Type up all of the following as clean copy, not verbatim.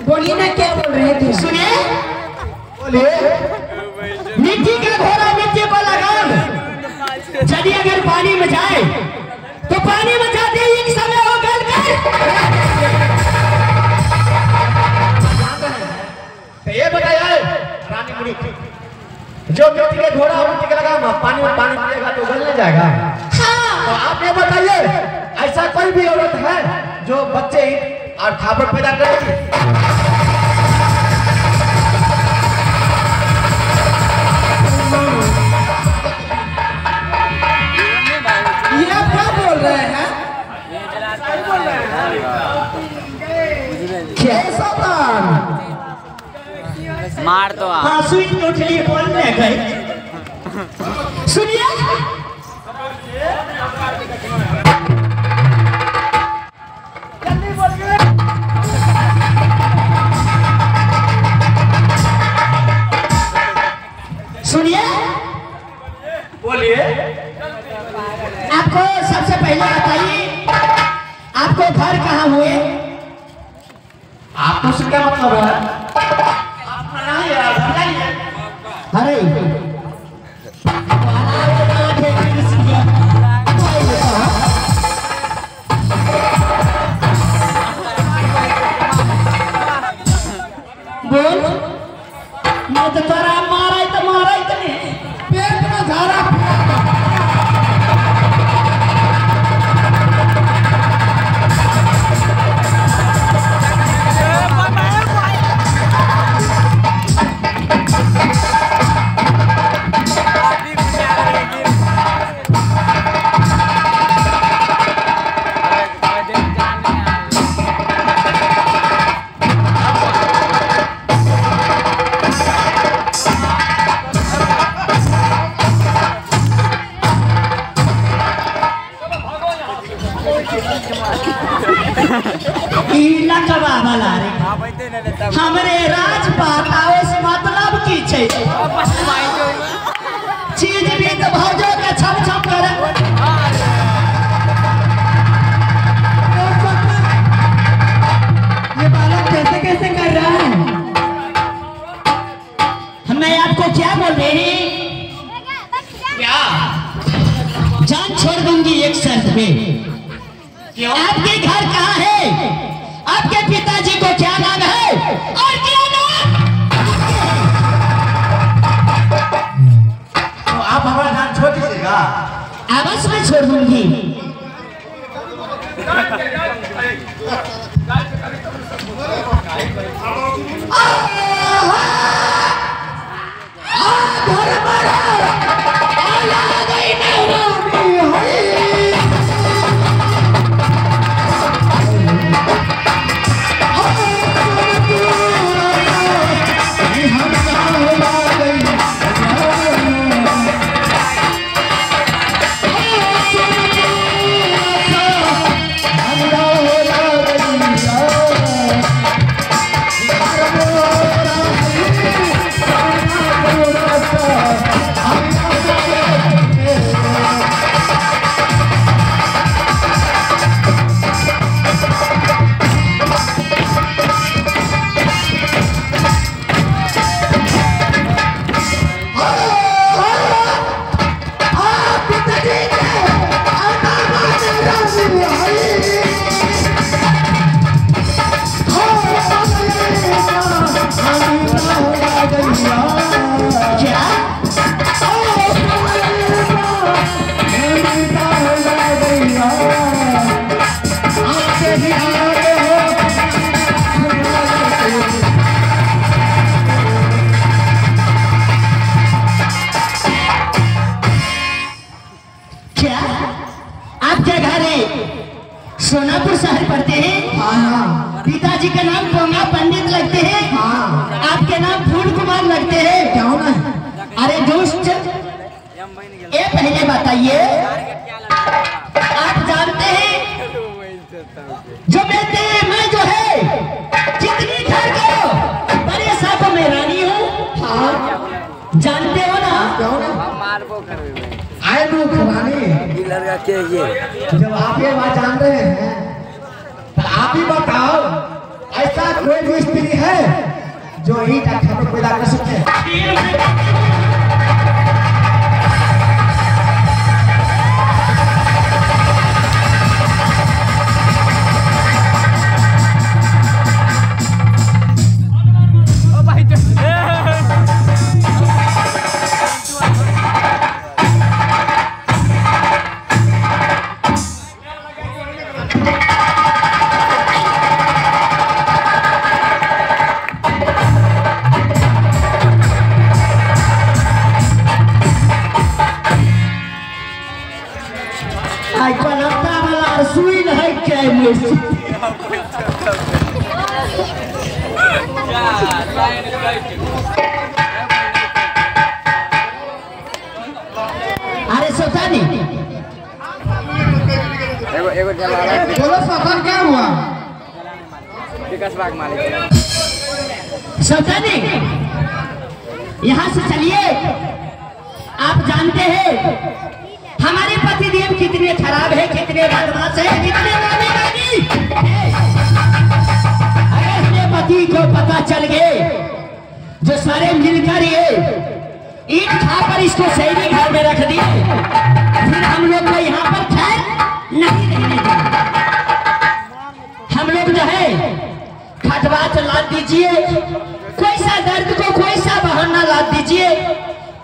बोलिए ना, क्या बोल रहे थे? सुनिए, बोलिए। मिट्टी का घोड़ा मिट्टी को लगाम, यदि अगर पानी में जाए तो पानी में जाते ही एक समय हो गल कर। ये बताइए रानी मुनि, जो मिट्टी के घोड़ा और मिट्टी का लगाम पानी में पानी पिएगा तो गल नहीं जाएगा? हाँ। तो आप ये बताइए, ऐसा कोई भी औरत है जो बच्चे और खाबर पैदा करेगी? ये क्या बोल रहे हैं? कैसा मार दो आप। हाँ, स्वीट के उठलिए बोलने गए। सुनिए, सुनिए, बोलिए। आपको सबसे पहले बताइए, आपको घर कहाँ हुए? आपको से क्या मतलब है? आपका नाम है, आप बताइए। अरे बोल, मैं तो तोरा मारा ही तो नहीं, पेट में धारा। हमरे राजपाट आवे से मतलब की छे? चीज भी तो भौजो के छप छप करे। ये बालक कैसे कैसे कर रहा है? मैं आपको क्या बोल रही हूँ? क्या? जान छोड़ दूंगी एक शर्त पे। क्यों? आपके घर कहाँ है? आपके पिताजी को क्या नाम है और क्या नाम? तो आप हमारा जान छोड़ दीजिएगा? अवश्य में छोड़ दूंगी। सोनापुर शहर पढ़ते हैं? हाँ। पिताजी का नाम पोंगा पंडित लगते हैं? हाँ। आपके नाम फूल कुमार लगते हैं? क्यों ना? अरे दोस्त, ये पहले बताइए, आप जानते हैं जो मैं जो है जितनी घर को बड़े साहब में रानी हूँ? हाँ। जानते हो ना? क्यों ना? आए रानी लड़का के ये जब आप ये बात जान रहे हैं तो आप ही बताओ ऐसा कोई भी स्त्री है जो ईट अच्छा पैदा कर सकते हैं? अरे सोतानी बोलो सफर क्या हुआ? विकास बाग मालिक सोतानी यहाँ से चलिए। आप जानते हैं हमारे पतिदेव कितने खराब है, कितने बदमाश है, कितने नामी अगर अपने पति को पता चल गए जो सारे मिलकर ये ईट खा पर इसको शहरी घर में रख दिए, फिर हम लोग को यहाँ पर खैर नहीं रहने देंगे। हम लोग जो है खटवाच लाद दीजिए, कोई सा दर्द को कोई सा बहाना लाद दीजिए,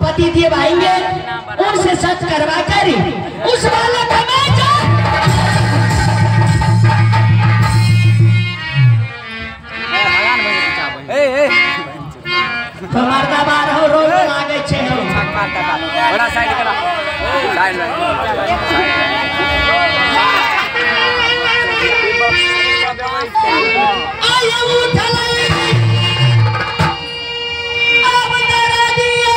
पति देव आएंगे उनसे सच करवा कर उस वाला कमा जा। तो मर्दा बार हो रोज आगे छे हो बड़ा साइड करा साइड में आया उठले अब दरा दिया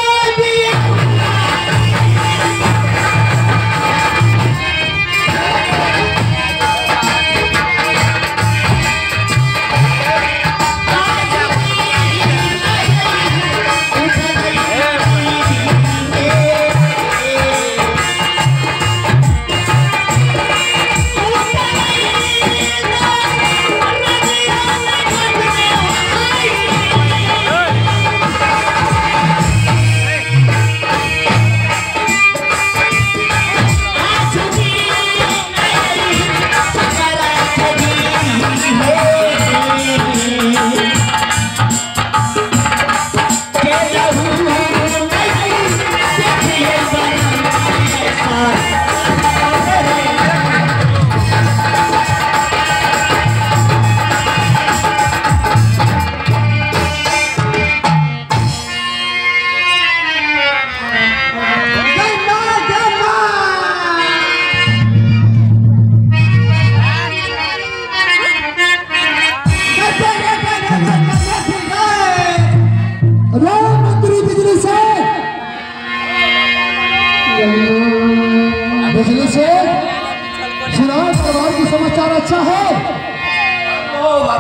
बिजली से सुनाओ परिवार की समाचार अच्छा है?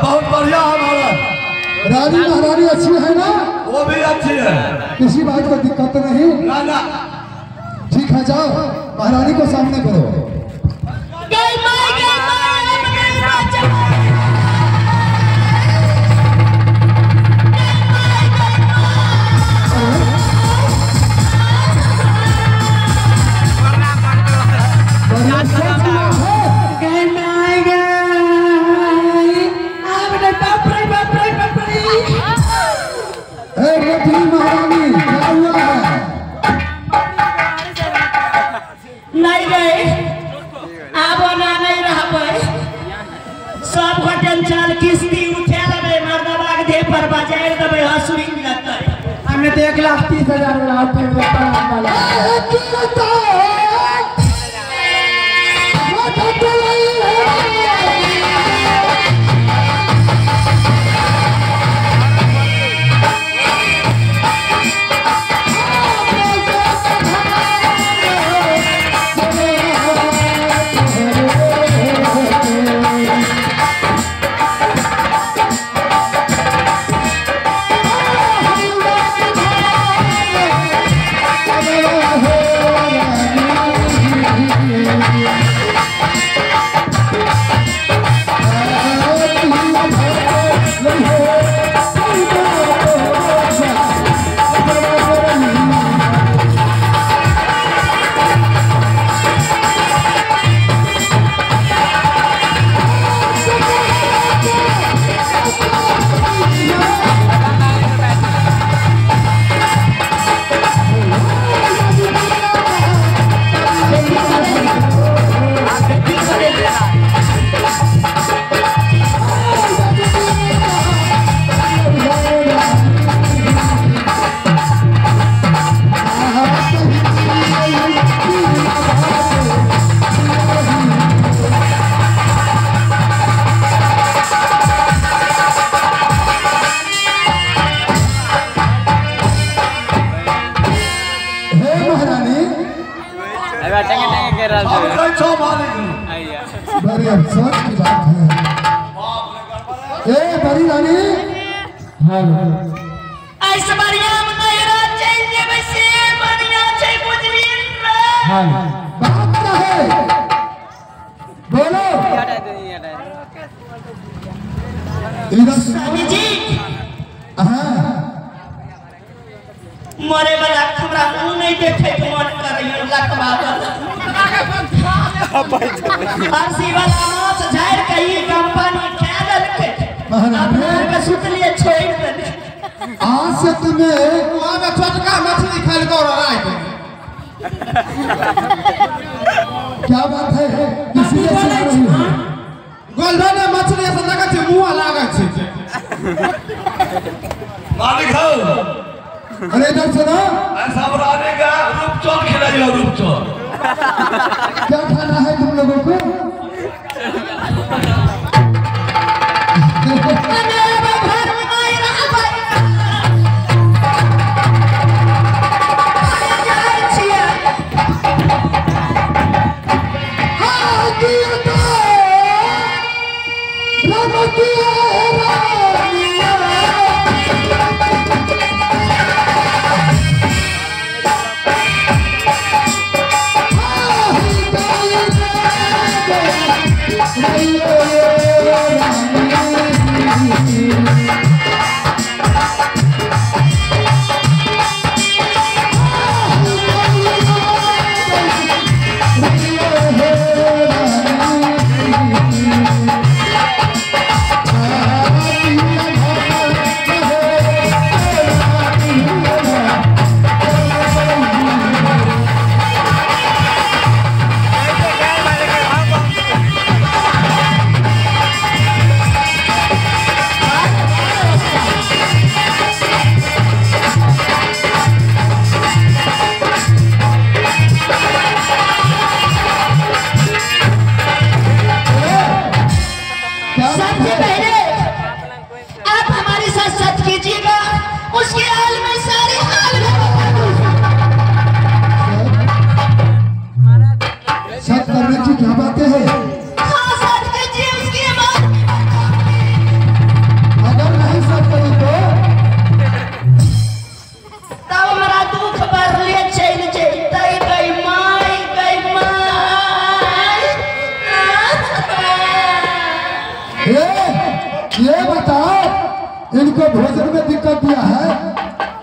बहुत बढ़िया है। रानी महारानी अच्छी है ना? वो भी अच्छी है, किसी बात को दिक्कत नहीं। ना ना ठीक है, जाओ महारानी को सामने करो। नहीं गए अब नहीं रह पाए सब घटन चाल किस्ती उठे लगे मर्दबाग दे पर बजाय दबे हंसुई लगता है। हमने तो 1,30,000 अफसोस की बात है। ए बड़ी रानी, हाँ ऐसे बढ़िया मेरा चाहिए वैसे बढ़िया चाहिए बुझली हाँ बात क्या है, बोलो। इधर स्वामी जी हाँ मोरे वाला खबरा मुंह नहीं देखे तो मन कर रही है लकवा आरसी वाला मांस झाड़ कहीं कंपनी खेदल के अपने में सुत लिए छोड़ दे। आज से तुम्हें वहाँ में छोटका मछली खाल को रहा है। क्या बात है, किसी ने सुना रही है? गोल्डन मछली ऐसा लगा छे मुंह लगा छे। मालिक हो अरे इधर सुनो, ऐसा बनाने का रूपचौर खिलाइए रूपचौर। क्या खाना है तुम लोगों को? ये बताओ, इनको भोजन में दिक्कत दिया है,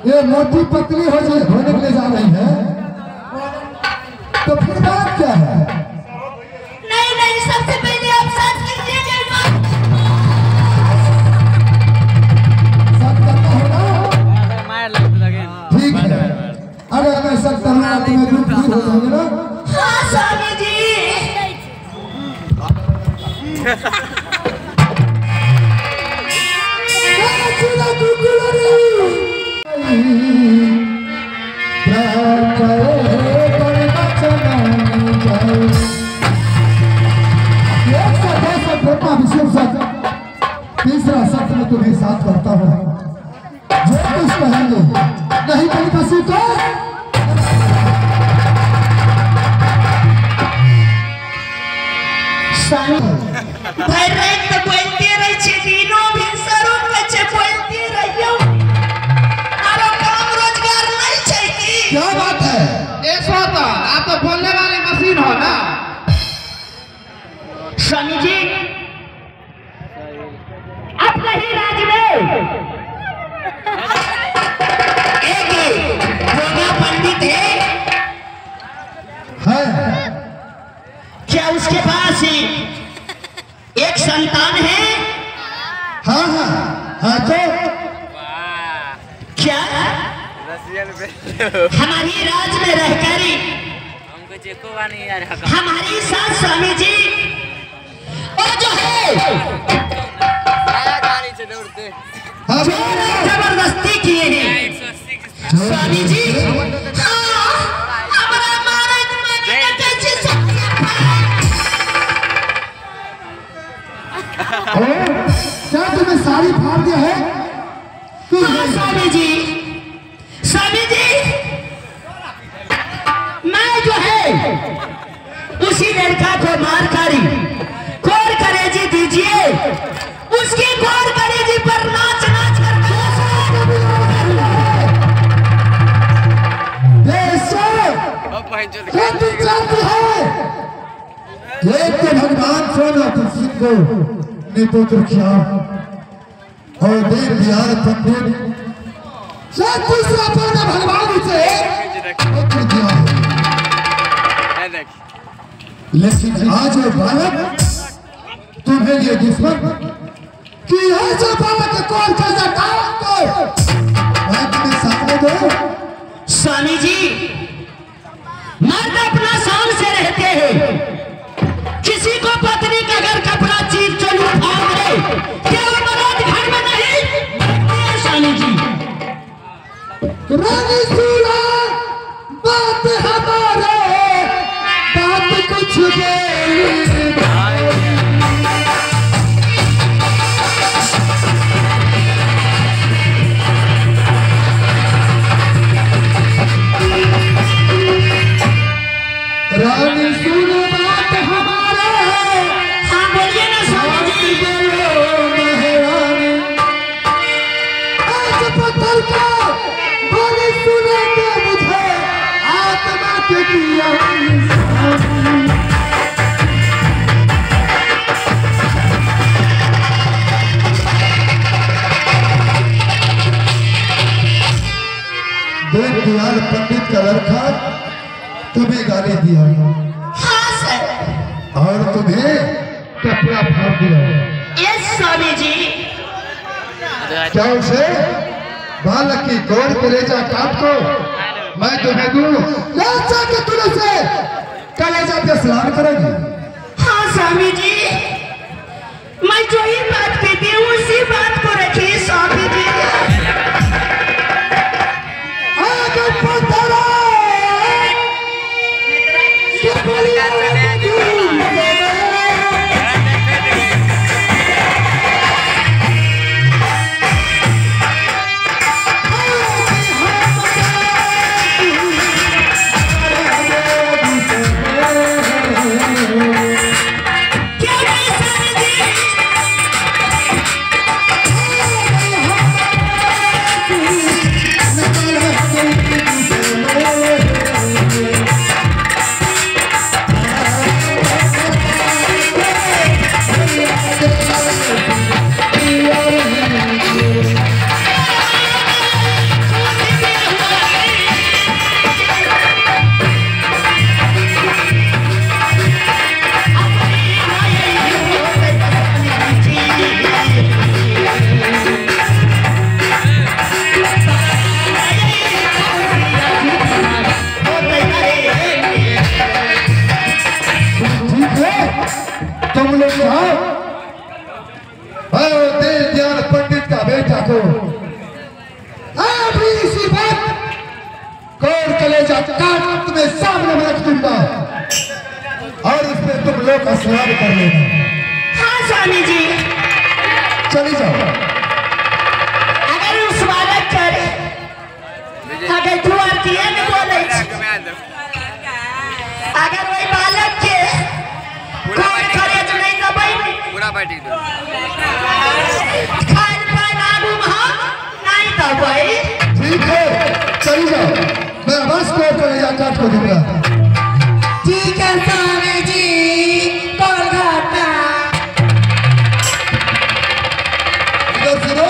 ये मोटी पतली होने के लिए जा रही है, तो फिर बात क्या है? नहीं नहीं, सबसे पहले आप साथ कीजिए। सब करना होगा, ठीक है। अगर मैं सब करना तुम्हें दुख दूर हो जाएंगे ना? हाँ स्वामी जी। तीसरा शब्द में तुम्हें साथ करता हूँ, जो कुछ कहेंगे नहीं कहीं फंसी तो भाई रात तो बोलते रही छे, दिनों भी सरो कच्चे बोलते रहियो। आरो काम रोजगार नहीं चाहिए। क्या बात है? आप तो बोलने वाले मशीन हो ना। स्वामी जी अपने ही राज्य में एक योगा पंडित है, क्या उसके पास एक संतान है? हाँ हाँ हाँ, तो क्या हमारी राज में रहकर हमारी सास स्वामी जी और जो है जबरदस्ती किए हैं स्वामी जी। हमारा महाराज क्या तुम्हें साड़ी फाड़ दिया है? स्वामी जी, स्वामी जी मैं जो है उसी लड़का को मार कर एक तो भगवान सोनापुर सिंह को निपुत्र किया और दीन दयाल पंडित शायद दूसरा अपना भगवान उसे पुत्र दिया है। लेकिन आज वो बालक तुम्हें ये दुश्मन कि ऐसे बालक को कौन कर जाता है मैं तुम्हें सामने दो। स्वामी जी मर्द अपना शान से रहते हैं, किसी को पत्नी का अगर कपड़ा चीर चलू भाग रहे क्या मर्द घर में नहीं स्वामी जी। रानी सुना बात हमारे बात कुछ रानी सुनो बात हमारे। हाँ बोलिए ना स्वामी जी। आज पत्थर का बोली सुने के मुझे आत्मा के किया दीन दयाल पंडित का लड़का तुम्हें गाली दिया हाँ सर। और तुम्हें कपड़ा फाड़ दिया। यस स्वामी जी। क्या उसे बालक की गौर कलेजा काट को मैं तुम्हें दूं ले जाके तुम उसे कलेजा पे स्नान करेगी। हाँ स्वामी जी मैं जो ही बात कहती हूँ उसी बात को रखिए स्वामी जी। आगे पत्थरा तुम लोग दीन दयाल पंडित का बेटा को अभी इसी बात कौन कलेजा काट तुम्हें सामने में रख दूंगा और इसमें तुम लोग स्नान कर लेना। हाँ स्वामी जी। चली जाओ। अगर उस बालक करे अगर तू आती है ना बोले अगर वही बालक के कोई करे तो नहीं दबाई पूरा बैठी दो खान पान आगू हाँ नहीं दबाई। ठीक है चली जाओ मैं बस को कलेजा काट को दूंगा। ठीक है स्वामी जी। कोलकाता इधर सुनो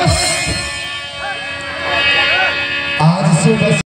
आज से बस